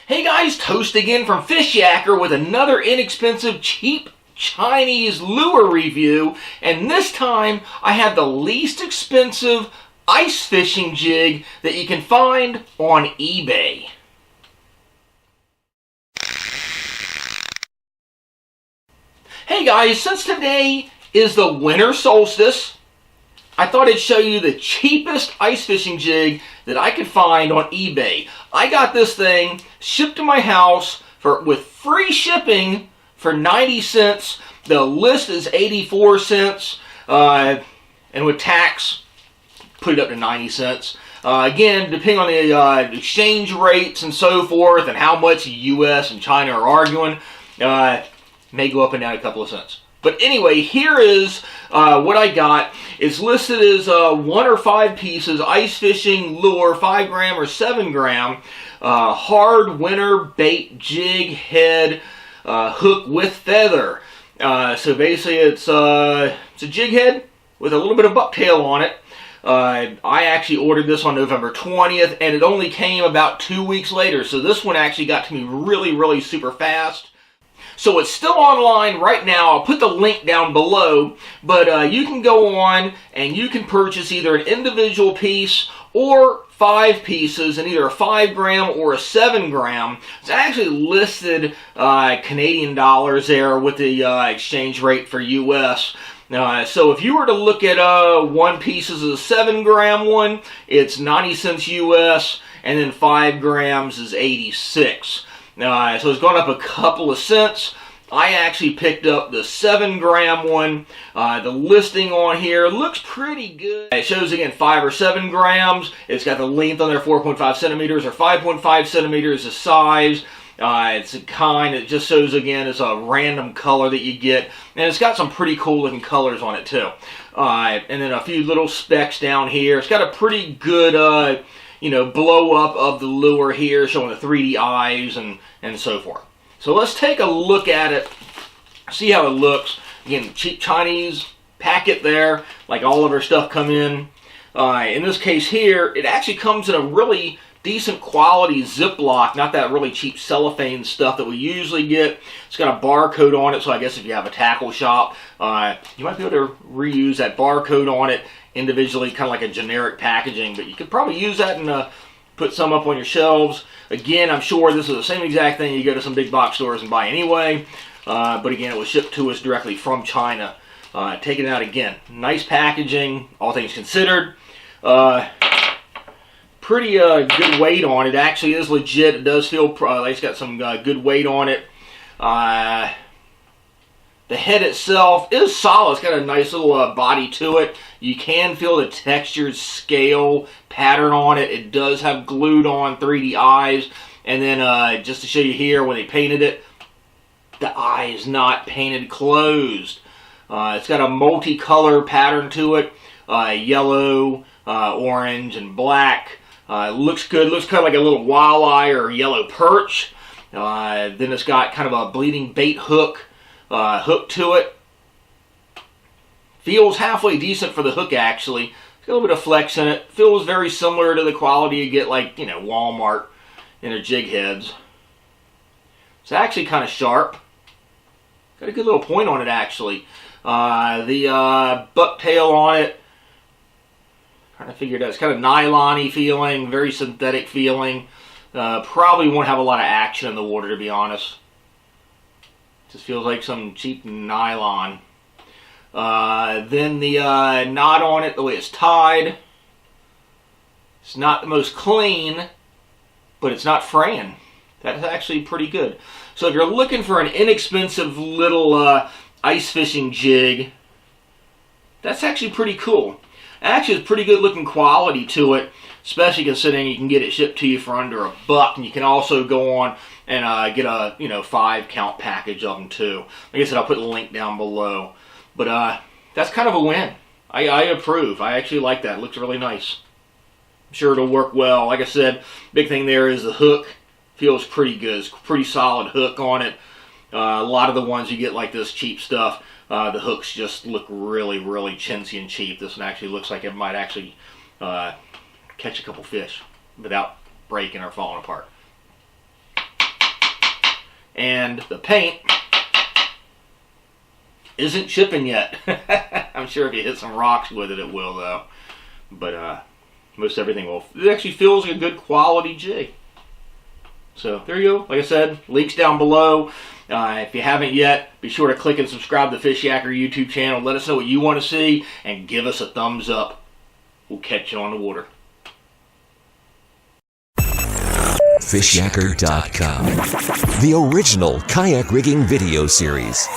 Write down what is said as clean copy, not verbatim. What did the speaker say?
Hey guys, Toast again from Fishyaker with another inexpensive, cheap Chinese lure review, and this time I have the least expensive ice fishing jig that you can find on eBay. Hey guys, since today is the winter solstice, I thought I'd show you the cheapest ice fishing jig that I could find on eBay. I got this thing shipped to my house with free shipping for 90 cents. The list is 84 cents, and with tax, put it up to 90 cents. Again, depending on the exchange rates and so forth, and how much the U.S. and China are arguing, may go up and down a couple of cents. But anyway, here is what I got. It's listed as 1 or 5 pieces, ice fishing lure, 5 gram or 7 gram, hard winter bait jig head hook with feather. So basically it's a jig head with a little bit of bucktail on it. I actually ordered this on November 20th, and it only came about 2 weeks later. So this one actually got to me really super fast. So it's still online right now. I'll put the link down below, but you can go on and you can purchase either an individual piece or 5 pieces in either a 5 gram or a 7 gram. It's actually listed Canadian dollars there with the exchange rate for US. So if you were to look at 1 piece as a 7 gram one, it's 90 cents US, and then 5 grams is 86. So it's gone up a couple of cents. I actually picked up the 7 gram one. The listing on here looks pretty good. It shows again 5 or 7 grams. It's got the length on there 4.5 centimeters or 5.5 centimeters the size. It's a kind, it just shows again it's a random color that you get, and it's got some pretty cool looking colors on it too. And then a few little specks down here. It's got a pretty good blow up of the lure here, showing the 3D eyes and so forth. So let's take a look at it, see how it looks. Again, cheap Chinese packet there, like all of our stuff come in. In this case here, it actually comes in a really decent quality Ziploc, not that really cheap cellophane stuff that we usually get. It's got a barcode on it, so I guess if you have a tackle shop, you might be able to reuse that barcode on it individually, kind of like a generic packaging, but you could probably use that and put some up on your shelves. Again, I'm sure this is the same exact thing you go to some big box stores and buy anyway, but again, it was shipped to us directly from China. Taking it out again, nice packaging, all things considered. Pretty good weight on it. Actually is legit. It does feel like it's got some good weight on it. The head itself is solid. It's got a nice little body to it. You can feel the textured scale pattern on it. It does have glued on 3D eyes. And then just to show you here, when they painted it, the eye is not painted closed. It's got a multicolor pattern to it. Yellow, orange, and black. Looks good. Looks kind of like a little walleye or yellow perch. Then it's got kind of a bleeding bait hook to it. Feels halfway decent for the hook, actually. It's got a little bit of flex in it. Feels very similar to the quality you get, like, Walmart in their jig heads. It's actually kind of sharp. Got a good little point on it, actually. The bucktail on it, trying to figure it out. It's kind of nylon-y feeling, very synthetic feeling. Probably won't have a lot of action in the water, to be honest. Just feels like some cheap nylon. Then the knot on it, the way it's tied, it's not the most clean, but it's not fraying. That's actually pretty good. So if you're looking for an inexpensive little ice fishing jig, that's actually pretty cool. Actually, it's pretty good looking quality to it, especially considering you can get it shipped to you for under $1, and you can also go on and get a 5 count package of them too. Like I said, I'll put the link down below. But that's kind of a win. I approve. I actually like that. It looks really nice. I'm sure it'll work well. Like I said, big thing there is the hook. Feels pretty good. It's a pretty solid hook on it. A lot of the ones you get like this cheap stuff, the hooks just look really chintzy and cheap. This one actually looks like it might actually catch a couple fish without breaking or falling apart. and the paint isn't chipping yet. I'm sure if you hit some rocks with it, it will though. But most everything will. It actually feels like a good quality jig. So there you go. Like I said, links down below. If you haven't yet, be sure to click and subscribe to the Fishyaker YouTube channel. Let us know what you want to see and give us a thumbs up. We'll catch you on the water. Fishyaker.com, the original kayak rigging video series.